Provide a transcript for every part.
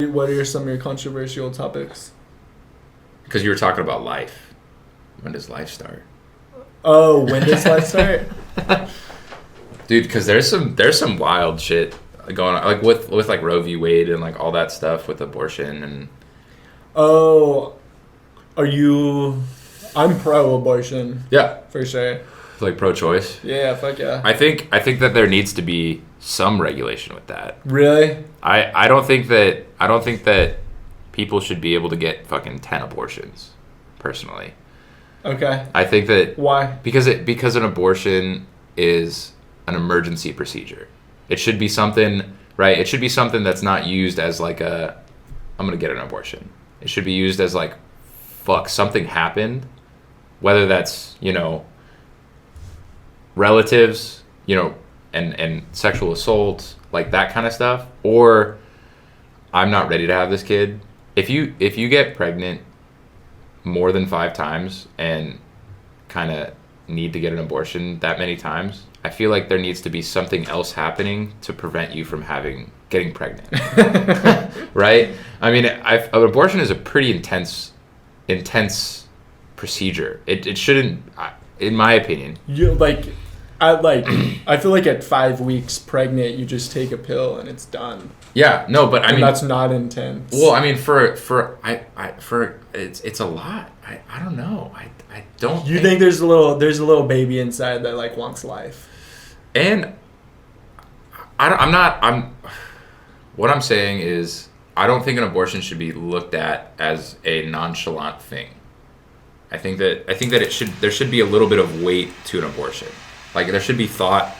What are some of your controversial topics? Because you were talking about life. When does life start? Oh, when does life start? Dude, because there's some wild shit going on, like with like Roe v. Wade and like all that stuff with abortion and. Oh, are you? I'm pro-abortion. Yeah, for sure. like pro-choice. Yeah, fuck yeah. I think that there needs to be some regulation with that. Really? I don't think that people should be able to get fucking 10 abortions, personally. Okay. I think that Why? because an abortion is an emergency procedure. It should be something, right? It should be something that's not used as like I'm gonna get an abortion. It should be used as like, fuck, something happened, whether that's, relatives, and sexual assault, like that kind of stuff, or I'm not ready to have this kid. If you get pregnant more than 5 times and kind of need to get an abortion that many times, I feel like there needs to be something else happening to prevent you from getting pregnant. Right? I mean, an abortion is a pretty intense procedure. It shouldn't, in my opinion. I feel like at 5 weeks pregnant, you just take a pill and it's done. Yeah, no, but I mean that's not intense. Well, I mean for it's a lot. I don't know. I don't. You think there's a little baby inside that like wants life. And what I'm saying is I don't think an abortion should be looked at as a nonchalant thing. I think that there should be a little bit of weight to an abortion. Like there should be thought.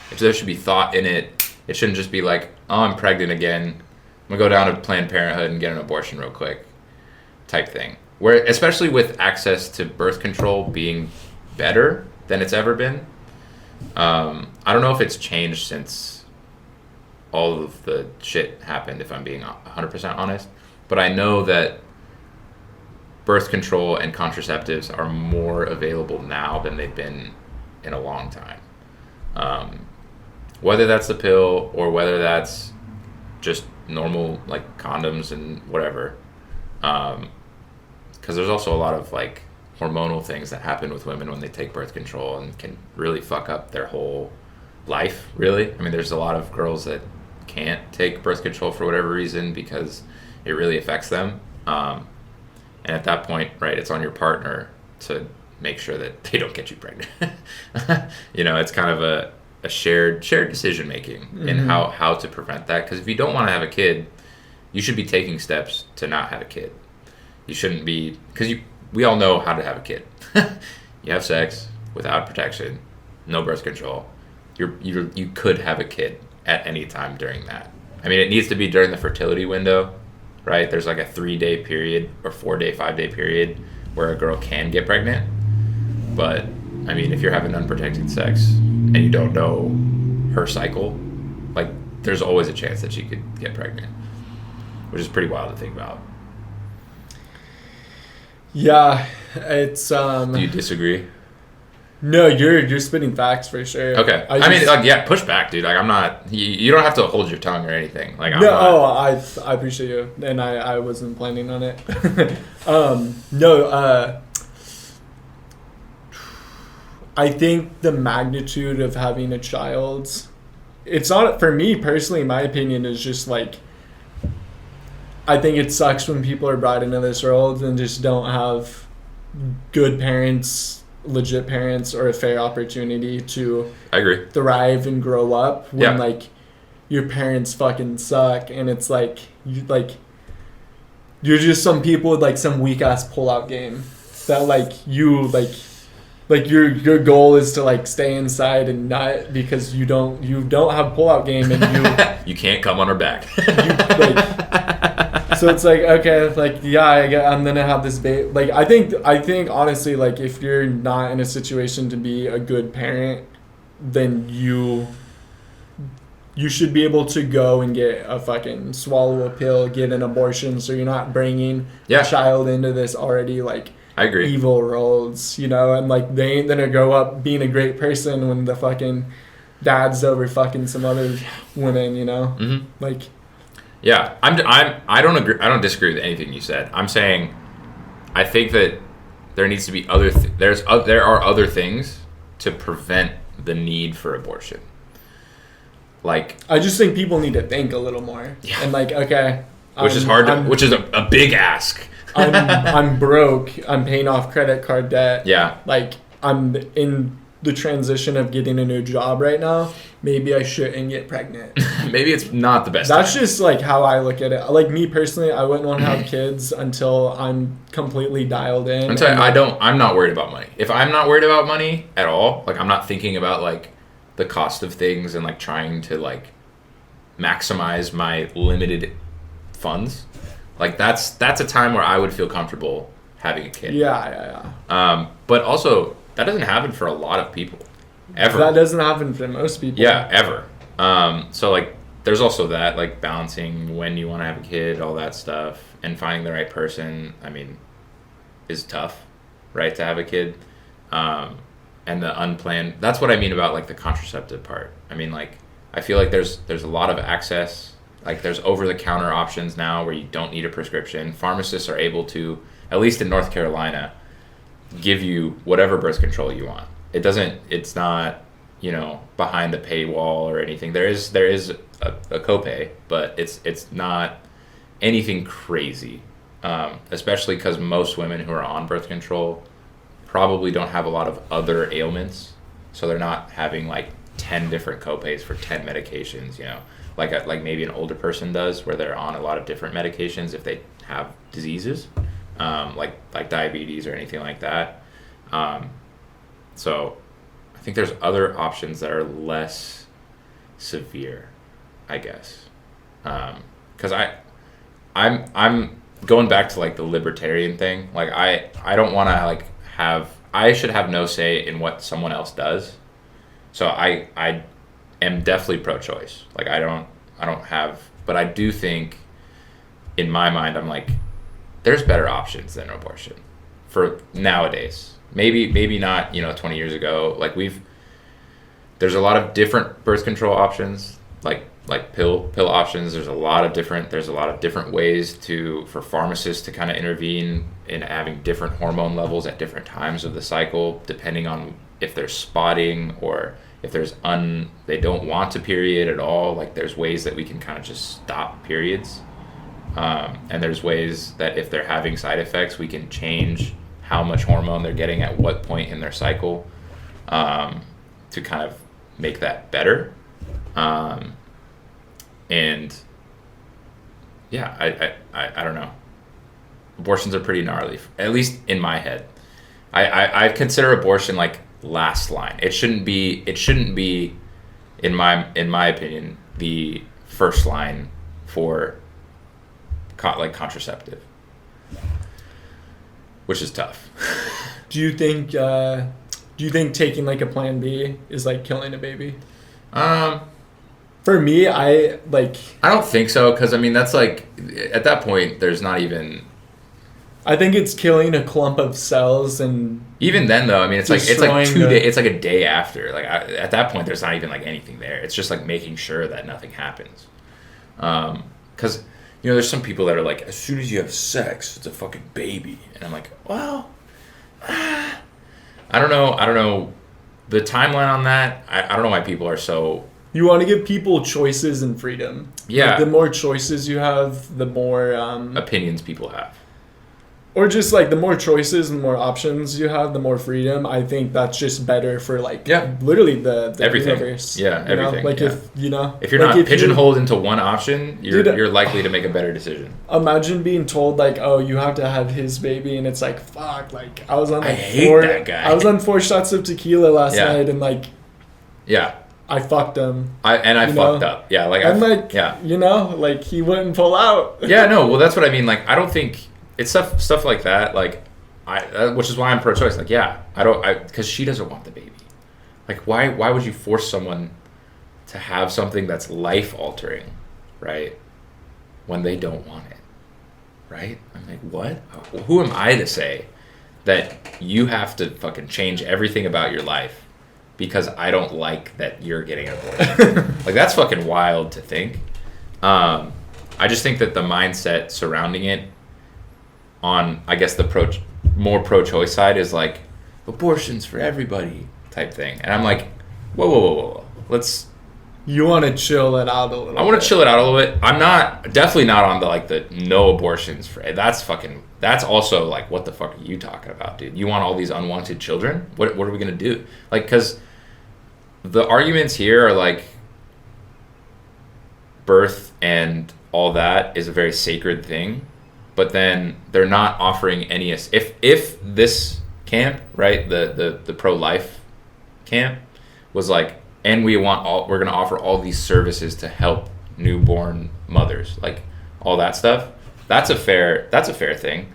If there should be thought in it, it shouldn't just be like, oh, I'm pregnant again. I'm gonna go down to Planned Parenthood and get an abortion real quick, type thing. Where especially with access to birth control being better than it's ever been. I don't know if it's changed since all of the shit happened, if I'm being 100% honest. But I know that birth control and contraceptives are more available now than they've been in a long time. Whether that's the pill or whether that's just normal like condoms and whatever. Because there's also a lot of like hormonal things that happen with women when they take birth control and can really fuck up their whole life, really. I mean, there's a lot of girls that can't take birth control for whatever reason because it really affects them. And at that point, right, it's on your partner to make sure that they don't get you pregnant. It's kind of a shared decision making in how to prevent that. Because if you don't want to have a kid, you should be taking steps to not have a kid. You shouldn't be, because we all know how to have a kid. You have sex without protection, no birth control. You could have a kid at any time during that. I mean, it needs to be during the fertility window, right? There's like a 3-day period or 4-day, 5-day period where a girl can get pregnant. But I mean, if you're having unprotected sex and you don't know her cycle, like there's always a chance that she could get pregnant, which is pretty wild to think about. Yeah, it's Do you disagree? No, you're spitting facts for sure. Okay. I mean, like, yeah, push back, dude. Like, I'm not. You don't have to hold your tongue or anything. Like, I'm no. not. Oh, I appreciate you, and I wasn't planning on it. No. I think the magnitude of having a child, it's not, for me personally, my opinion is just like, I think it sucks when people are brought into this world and just don't have good parents, legit parents, or a fair opportunity to I agree. thrive and grow up when Yeah. like your parents fucking suck, and it's like you're just some people with like some weak ass pullout game that like your goal is to like stay inside and not, because you don't have pullout game and you can't come on her back. So it's like, okay, like, yeah, I'm gonna have this like, I think honestly, like, if you're not in a situation to be a good parent, then you should be able to go and get a fucking swallow a pill, get an abortion, so you're not bringing a child into this already like I agree. evil roads, and like they ain't gonna grow up being a great person when the fucking dad's over fucking some other women, Mm-hmm. like. Yeah, I don't agree. I don't disagree with anything you said. I'm saying, I think that there needs to be there are other things to prevent the need for abortion. Like, I just think people need to think a little more. Yeah. And like, okay, which is hard. Which is a big ask. I'm broke. I'm paying off credit card debt. Yeah. Like, I'm in the transition of getting a new job right now. Maybe I shouldn't get pregnant. Maybe it's not the best. That's time. just like how I look at it. Like me personally, I wouldn't want to have kids until I'm completely dialed in. I'm telling you, I'm not worried about money. If I'm not worried about money at all, like I'm not thinking about like the cost of things and like trying to like maximize my limited funds. Like that's a time where I would feel comfortable having a kid. Yeah. But also that doesn't happen for a lot of people, ever. That doesn't happen for most people. Yeah, ever. So like, there's also that like balancing when you want to have a kid, all that stuff, and finding the right person. I mean, is tough, right? To have a kid, and the unplanned. That's what I mean about like the contraceptive part. I mean, like, I feel like there's a lot of access. Like there's over-the-counter options now where you don't need a prescription. Pharmacists are able to, at least in North Carolina, give you whatever birth control you want. It's not, behind the paywall or anything. There is a copay, but it's not anything crazy. Especially because most women who are on birth control probably don't have a lot of other ailments, so they're not having like 10 different copays for 10 medications, like maybe an older person does, where they're on a lot of different medications if they have diseases, like diabetes or anything like that. So I think there's other options that are less severe, I guess. Because I'm going back to like the libertarian thing. Like I don't want to like I should have no say in what someone else does. So I am definitely pro-choice. Like I don't have, but I do think in my mind, I'm like, there's better options than abortion for nowadays. Maybe not, 20 years ago. Like there's a lot of different birth control options, like pill options. There's a lot of different ways for pharmacists to kind of intervene in having different hormone levels at different times of the cycle, depending on if there's spotting or if they don't want a period at all. Like there's ways that we can kind of just stop periods. And there's ways that if they're having side effects, we can change how much hormone they're getting at what point in their cycle, to kind of make that better. And yeah, I don't know. Abortions are pretty gnarly, at least in my head. I consider abortion like last line. It shouldn't be in my opinion the first line for like contraceptive, which is tough. Do you think taking like a plan B is like killing a baby? For me, I don't think so, because I mean that's like at that point there's not even. I think it's killing a clump of cells, and even then though, I mean it's like 2 days. It's like a day after. Like at that point, there's not even like anything there. It's just like making sure that nothing happens. Because there's some people that are like, as soon as you have sex, it's a fucking baby, and I'm like, well, I don't know the timeline on that. I don't know why people are so. You want to give people choices and freedom. Yeah. Like the more choices you have, the more opinions people have. Or just like the more choices and more options you have, the more freedom. I think that's just better for like literally the everything. Universe. Yeah, everything. Like if if you're like not pigeonholed into one option, you're likely to make a better decision. Imagine being told like, oh, you have to have his baby, and it's like, fuck. Like I was on like that guy. I was on 4 shots of tequila last night, and like, I fucked him. I fucked up. Yeah, like like he wouldn't pull out. Yeah, no. Well, that's what I mean. Like I don't think. It's stuff like that, like which is why I'm pro-choice. Like, because she doesn't want the baby. Like, why would you force someone to have something that's life-altering, right, when they don't want it, right? I'm like, what? Who am I to say that you have to fucking change everything about your life because I don't like that you're getting an abortion? Like, that's fucking wild to think. I just think that the mindset surrounding it on, I guess, the more pro-choice side is like abortions for everybody type thing, and I'm like, whoa. You want to chill it out a little. I want to chill it out a little bit. I'm definitely not on the no abortions for. That's also like, what the fuck are you talking about, dude? You want all these unwanted children? What are we gonna do? Like, because the arguments here are like birth and all that is a very sacred thing, but then they're not offering any. If this camp, right, the pro-life camp was like, and we're going to offer all these services to help newborn mothers, like all that stuff. That's a fair thing.